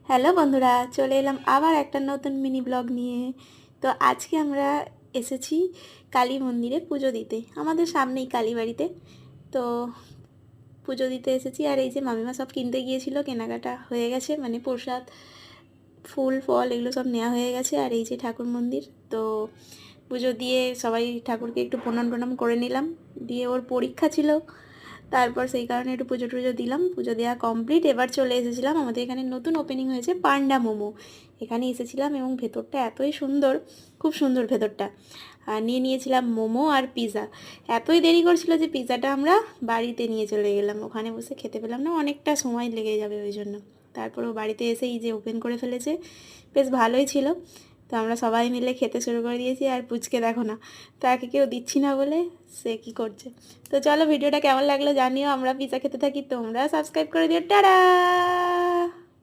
Hello বন্ধুরা, চলে এলাম আবার একটা নতুন মিনি ব্লগ নিয়ে। তো আজকে আমরা এসেছি কালী মন্দিরে পুজো দিতে, আমাদের সামনেই কালীবাড়িতে। তো পুজো দিতে এসেছি, আর এই যে মামিমা সব কিনতে গিয়েছিল, কেনাকাটা হয়ে গেছে, মানে প্রসাদ, ফুল ফল এগুলো সব নেওয়া হয়ে গেছে। আর এই যে ঠাকুর মন্দির, তো পুজো দিয়ে সবাই ঠাকুরকে একটু প্রণাম টনাম করে নিলাম। দিয়ে ওর পরীক্ষা ছিল, তারপর সেই কারণে একটু পুজো টুজো দিলাম। পুজো দেওয়া কমপ্লিট, এবার চলে এসেছিলাম আমাদের এখানে নতুন ওপেনিং হয়েছে পান্ডা মোমো, এখানে এসেছিলাম। এবং ভেতরটা এতই সুন্দর, খুব সুন্দর ভেতরটা। আর নিয়েছিলাম মোমো আর পিৎজা। এতই দেরি করছিল যে পিৎজাটা আমরা বাড়িতে নিয়ে চলে গেলাম, ওখানে বসে খেতে পেলাম না, অনেকটা সময় লেগে যাবে ওই জন্য। তারপর ও বাড়িতে এসে এই যে ওপেন করে ফেলেছে, বেশ ভালোই ছিল। তো আমরা সবাই মিলে খেতে শুরু করে দিয়েছি। আর পুচকে দেখো না, তাকে কেউ দিচ্ছি না বলে সে কি করছে। তো চলো, ভিডিওটা কেমন লাগলো জানিও। আমরা পিৎজা খেতে থাকি, তোমরা সাবস্ক্রাইব করে দিও। টাটা।